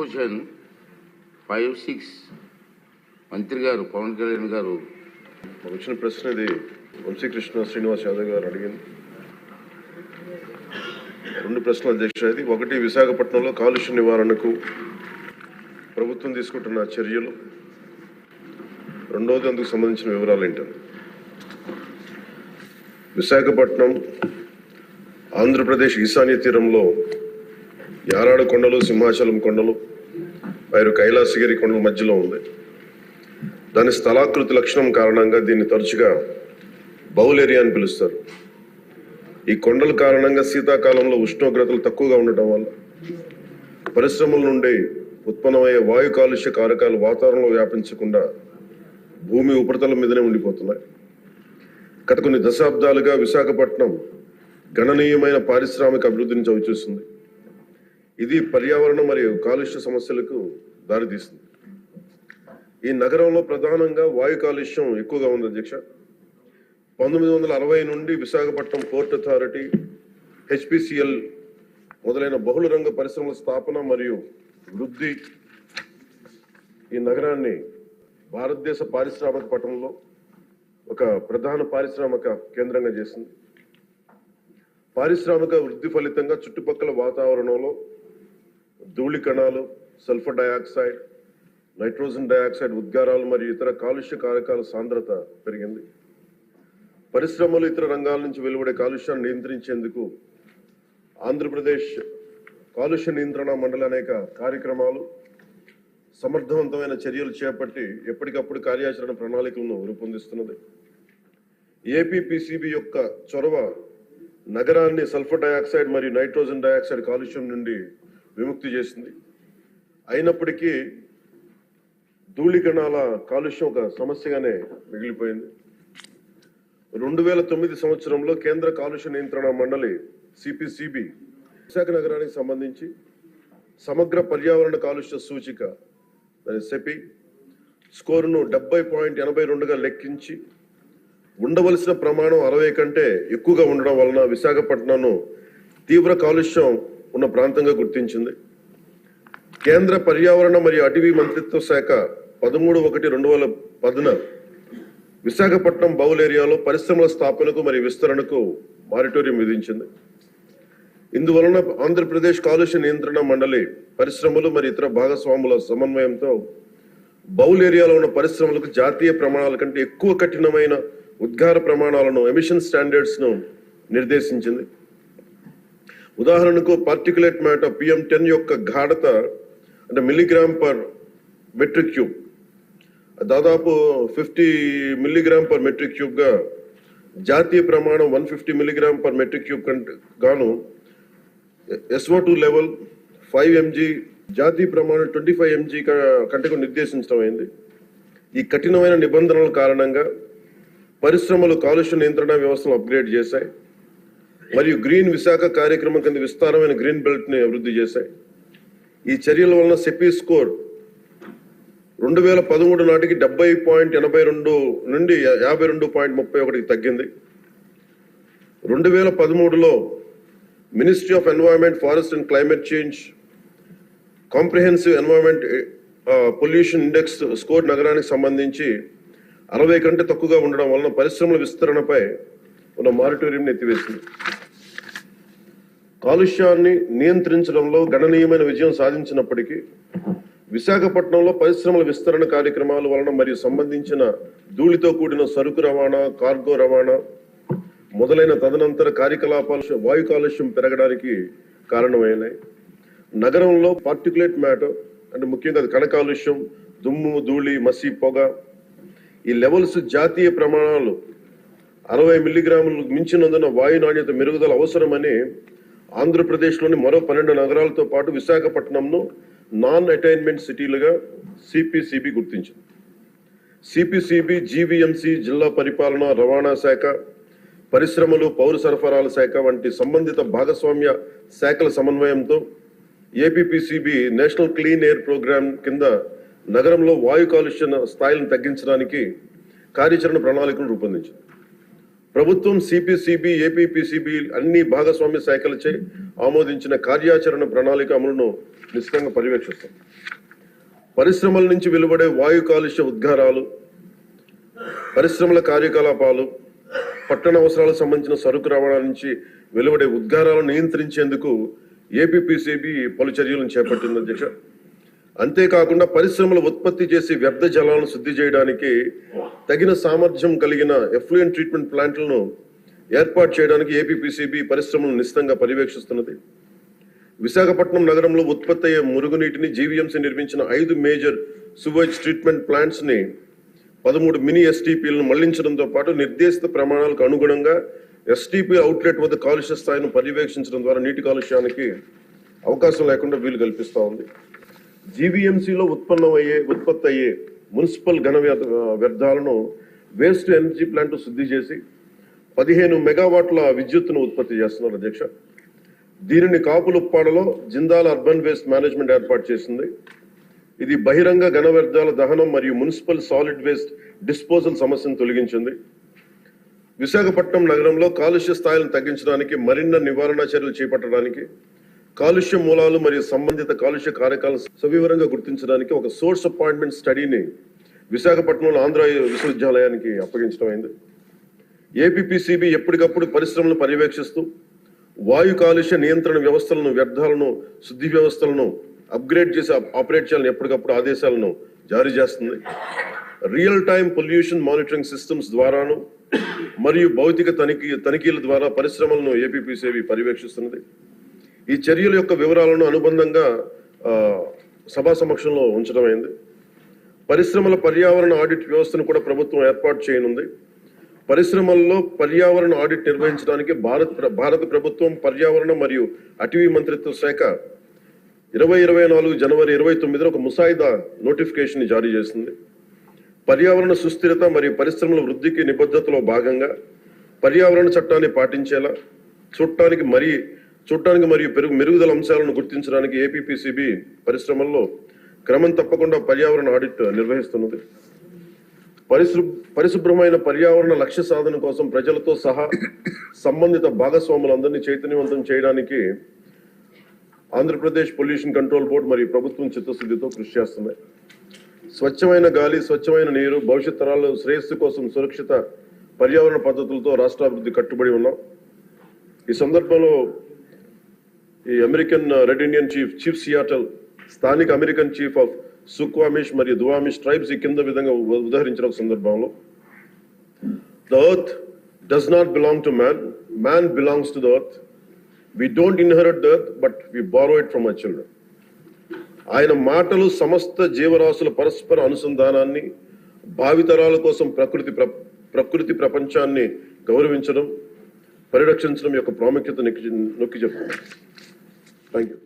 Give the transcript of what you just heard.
Question 5-6 మంత్రి గారు పవన్ కళ్యాణ్ గారు వచ్చిన ప్రశ్న ఇది వంశీకృష్ణ శ్రీనివాస్ యాదవ్ గారు అడిగింది. రెండు ప్రశ్నలు అధ్యక్ష. ఇది ఒకటి, విశాఖపట్నంలో కాలుష్య నివారణకు ప్రభుత్వం తీసుకుంటున్న చర్యలు. రెండవది, అందుకు సంబంధించిన వివరాలు ఏంటంటే, విశాఖపట్నం ఆంధ్రప్రదేశ్ ఈశాన్య తీరంలో యారాడు కొండలు, సింహాచలం కొండలు, పైరు కైలాసగిరి కొండల మధ్యలో ఉంది. దాని స్థలాకృతి లక్షణం కారణంగా దీన్ని తరచుగా బౌల్ ఏరియా అని పిలుస్తారు. ఈ కొండల కారణంగా శీతాకాలంలో ఉష్ణోగ్రతలు తక్కువగా ఉండటం వల్ల పరిశ్రమల నుండి ఉత్పన్నమయ్యే వాయు కాలుష్య కారకాలు వాతావరణంలో వ్యాపించకుండా భూమి ఉపరితలం మీదనే ఉండిపోతున్నాయి. గత కొన్ని దశాబ్దాలుగా విశాఖపట్నం గణనీయమైన పారిశ్రామిక అభివృద్ధిని చవిచూస్తుంది. ఇది పర్యావరణ మరియు కాలుష్య సమస్యలకు దారితీస్తుంది. ఈ నగరంలో ప్రధానంగా వాయు కాలుష్యం ఎక్కువగా ఉంది అధ్యక్ష. 1960 నుండి విశాఖపట్నం పోర్ట్ అథారిటీ, HPCL మొదలైన బహుళ రంగ పరిశ్రమల స్థాపన మరియు వృద్ధి ఈ నగరాన్ని భారతదేశ పారిశ్రామిక పట్టణంలో ఒక ప్రధాన పారిశ్రామిక కేంద్రంగా చేసింది. పారిశ్రామిక వృద్ధి ఫలితంగా చుట్టుపక్కల వాతావరణంలో ధూళి కణాలు, సల్ఫర్ డయాక్సైడ్, నైట్రోజన్ డయాక్సైడ్ ఉద్గారాలు మరియు ఇతర కాలుష్య కారకాల సాంద్రత పెరిగింది. పరిశ్రమలు, ఇతర రంగాల నుంచి వెలువడే కాలుష్యాన్ని నియంత్రించేందుకు ఆంధ్రప్రదేశ్ కాలుష్య నియంత్రణ మండలి అనేక కార్యక్రమాలు, సమర్థవంతమైన చర్యలు చేపట్టి ఎప్పటికప్పుడు కార్యాచరణ ప్రణాళికలను రూపొందిస్తున్నది. ఏపీపీసీబీ యొక్క చొరవ నగరాన్ని సల్ఫర్ డయాక్సైడ్ మరియు నైట్రోజన్ డయాక్సైడ్ కాలుష్యం నుండి విముక్తి చేసింది. అయినప్పటికీ ధూళి కణాల కాలుష్యం ఒక సమస్యగానే మిగిలిపోయింది. 2009 సంవత్సరంలో కేంద్ర కాలుష్య నియంత్రణ మండలి CPCB విశాఖ నగరానికి సంబంధించి సమగ్ర పర్యావరణ కాలుష్య సూచిక సెపి స్కోరును 70.82గా లెక్కించి ఉండవలసిన ప్రమాణం 60 కంటే ఎక్కువగా ఉండడం వలన విశాఖపట్నంను తీవ్ర కాలుష్యం ఉన్న ప్రాంతంగా గుర్తించింది. కేంద్ర పర్యావరణ మరియు అటవీ మంత్రిత్వ శాఖ 13/1/2010 విశాఖపట్నం బౌల్ ఏరియాలో పరిశ్రమల స్థాపనకు మరియు విస్తరణకు మారిటోరియం విధించింది. ఇందువలన ఆంధ్రప్రదేశ్ కాలుష్య నియంత్రణ మండలి పరిశ్రమలు మరియు ఇతర భాగస్వాముల సమన్వయంతో బౌల్ ఏరియాలో ఉన్న పరిశ్రమలకు జాతీయ ప్రమాణాల కంటే ఎక్కువ కఠినమైన ఉద్గార ప్రమాణాలను, ఎమిషన్ స్టాండర్డ్స్ ను నిర్దేశించింది. ఉదాహరణకు పార్టికులేట్ మ్యాటర్ PM10 యొక్క గాఢత అంటే మిల్లీగ్రామ్ పర్ మెట్రిక్ క్యూబ్ దాదాపు 50 మిల్లీగ్రామ్ పర్ మెట్రిక్ క్యూబ్ గా జాతీయ ప్రమాణం 150 మిల్లీగ్రామ్ పర్ మెట్రిక్ క్యూబ్ గాను SO2 లెవెల్ 5 mg, జాతీయ ప్రమాణం 25 mg కంటే నిర్దేశించడం అయింది. ఈ కఠినమైన నిబంధనల కారణంగా పరిశ్రమలు కాలుష్య నియంత్రణ వ్యవస్థను అప్గ్రేడ్ చేశాయి మరియు గ్రీన్ విశాఖ కార్యక్రమం కింద విస్తారమైన గ్రీన్ బెల్ట్ ని అభివృద్ధి చేశాయి. ఈ చర్యల వలన సెపీ స్కోర్ 2013 నాటికి 70.82 నుండి 52.31 తగ్గింది. 2013లో ministry of environment, forest and climate change comprehensive environment pollution index score నగరానికి సంబంధించి 60 కంటే తక్కువగా ఉండడం వలన పరిశ్రమల విస్తరణపై ఉన్న మారిటోరియం ఎత్తివేసింది. కాలుష్యాన్ని నియంత్రించడంలో గణనీయమైన విజయం సాధించినప్పటికీ విశాఖపట్నంలో పరిశ్రమల విస్తరణ కార్యక్రమాల వలన మరియు సంబంధించిన ధూళితో కూడిన సరుకు రవాణా, కార్గో రవాణా మొదలైన తదనంతర కార్యకలాపాలు వాయు కాలుష్యం పెరగడానికి కారణమైనాయి. నగరంలో పార్టికులేట్ మ్యాటర్ అంటే ముఖ్యంగా కణ కాలుష్యం, దుమ్ము, ధూళి, మసి, పొగ ఈ లెవెల్స్ జాతీయ ప్రమాణాలు 60 మిల్లీగ్రాములు మించినందున వాయు నాణ్యత మెరుగుదల అవసరమని ఆంధ్రప్రదేశ్లోని మరో 12 నగరాలతో పాటు విశాఖపట్నంను నాన్ అటైన్మెంట్ సిటీలుగా CPCB గుర్తించింది. CPCB, GVMC, జిల్లా పరిపాలన, రవాణా శాఖ, పరిశ్రమలు, పౌర సరఫరాల శాఖ వంటి సంబంధిత భాగస్వామ్య శాఖల సమన్వయంతో APPCB national clean air programme కింద నగరంలో వాయు కాలుష్య స్థాయిలను తగ్గించడానికి కార్యాచరణ ప్రణాళికను రూపొందించింది. ప్రభుత్వం CPCB, APPCB అన్ని భాగస్వామ్య శాఖలచే ఆమోదించిన కార్యాచరణ ప్రణాళిక అమలును నిశ్చితంగా పర్యవేక్షిస్తాం. పరిశ్రమల నుంచి వెలువడే వాయు కాలుష్య ఉద్గారాలు, పరిశ్రమల కార్యకలాపాలు, పట్టణ అవసరాలకు సంబంధించిన సరుకు రవాణా నుంచి వెలువడే ఉద్గారాలను నియంత్రించేందుకు ఏపీపీసీబీ పలు చర్యలను చేపట్టింది అధ్యక్ష. అంతేకాకుండా పరిశ్రమలు ఉత్పత్తి చేసి వ్యర్థ జలాలను శుద్ధి చేయడానికి తగిన సామర్థ్యం కలిగిన ఎఫ్లూయెంట్ ట్రీట్మెంట్ ప్లాంట్లను ఏర్పాటు చేయడానికి ఏపీపీసీబీ పరిశ్రమలను నిశ్చితంగా పర్యవేక్షిస్తున్నది. విశాఖపట్నం నగరంలో ఉత్పత్తి అయ్యే మురుగునీటిని జీవీఎంసీ నిర్మించిన 5 మేజర్ సువేజ్ ట్రీట్మెంట్ ప్లాంట్స్ ని 13 మినీ ఎస్టీపీలను మళ్లించడంతో పాటు నిర్దేశిత ప్రమాణాలకు అనుగుణంగా ఎస్టీపీ అవుట్లెట్ వద్ద కాలుష్య స్థాయిని పర్యవేక్షించడం ద్వారా నీటి కాలుష్యానికి అవకాశం లేకుండా వీలు కల్పిస్తూ ఉంది. జీవీఎంసీలో ఉత్పత్తి అయ్యే మున్సిపల్ ఘన వ్యర్థాలను వేస్ట్ ఎనర్జీ ప్లాంట్ శుద్ధి చేసి 15 మెగావాట్ల విద్యుత్తును ఉత్పత్తి చేస్తున్నారు అధ్యక్ష. దీనిని కాపులుప్పాడలో జిందాల్ అర్బన్ వేస్ట్ మేనేజ్మెంట్ ఏర్పాటు చేసింది. ఇది బహిరంగ ఘన వ్యర్థాల దహనం మరియు మున్సిపల్ సాలిడ్ వేస్ట్ డిస్పోజల్ సమస్యను తొలగించింది. విశాఖపట్నం నగరంలో కాలుష్య స్థాయిలను తగ్గించడానికి, మరిన్ని నివారణ చర్యలు చేపట్టడానికి, కాలుష్య మూలాలు మరియు సంబంధిత కాలుష్య కారకాలను సవివరంగా గుర్తించడానికి ఒక సోర్స్ అపాయింట్మెంట్ స్టడీని విశాఖపట్నంలో ఆంధ్ర విశ్వవిద్యాలయానికి అప్పగించడం అయింది. ఏపీపీసీబీ ఎప్పటికప్పుడు పరిశ్రమలను పర్యవేక్షిస్తూ వాయు కాలుష్య నియంత్రణ వ్యవస్థలను, వ్యర్థాలను శుద్ధి వ్యవస్థలను అప్గ్రేడ్ చేసి ఆపరేట్ చేయాలని ఎప్పటికప్పుడు ఆదేశాలను జారీ చేస్తుంది. Real time pollution monitoring systems ద్వారాను మరియు భౌతిక తనిఖీల ద్వారా పరిశ్రమలను ఏపీపీసీబీ పర్యవేక్షిస్తున్నది. ఈ చర్యల యొక్క వివరాలను అనుబంధంగా సభా సమక్షంలో ఉంచడం అయింది. పరిశ్రమల పర్యావరణ ఆడిట్ వ్యవస్థను కూడా ప్రభుత్వం ఏర్పాటు చేయనుంది. పరిశ్రమల్లో పర్యావరణ ఆడిట్ నిర్వహించడానికి భారత ప్రభుత్వం పర్యావరణ మరియు అటవీ మంత్రిత్వ శాఖ 2024 జనవరి 29న ఒక ముసాయిదా నోటిఫికేషన్ జారీ చేసింది. పర్యావరణ సుస్థిరత మరియు పరిశ్రమల వృద్ధికి నిబద్ధతలో భాగంగా పర్యావరణ చట్టాన్ని పాటించేలా చూడటానికి మరియు మెరుగుదల అంశాలను గుర్తించడానికి ఏపీపీసీబీ పరిశ్రమల్లో క్రమం తప్పకుండా పర్యావరణ ఆడిట్ నిర్వహిస్తున్నది. పరిశుభ్రమైన పర్యావరణ లక్ష్య సాధన కోసం ప్రజలతో సహా సంబంధిత భాగస్వాములందరినీ చైతన్యవంతం చేయడానికి ఆంధ్రప్రదేశ్ పొల్యూషన్ కంట్రోల్ బోర్డు మరియు ప్రభుత్వం చిత్తశుద్ధితో కృషి చేస్తున్నాయి. స్వచ్ఛమైన గాలి, స్వచ్ఛమైన నీరు, భవిష్యత్ తరాల శ్రేయస్సు కోసం సురక్షిత పర్యావరణ పద్ధతులతో రాష్ట్రాభివృద్ధి కట్టుబడి ఉన్నాం. ఈ సందర్భంలో ఈ American red Indian chief Seattle, స్థానిక అమెరికన్ చీఫ్ ఆఫ్ సుక్వామిష్ మరియు దువామిష్ ట్రైబ్స్ ఈ కింద విధంగా ఉదాహరించిన ఒక సందర్భంలో, the earth does not belong to man, man belongs to the earth. We don't inherit the earth, but we borrow it from our children. ఆయన మాటలు సమస్త జీవరాశుల పరస్పర అనుసంధానాన్ని, భావితరాల కోసం ప్రకృతి ప్రపంచాన్ని గౌరవించడం, పరిరక్షించడం యొక్క ప్రాముఖ్యత నొక్కి చెప్తున్నాను. Thank you.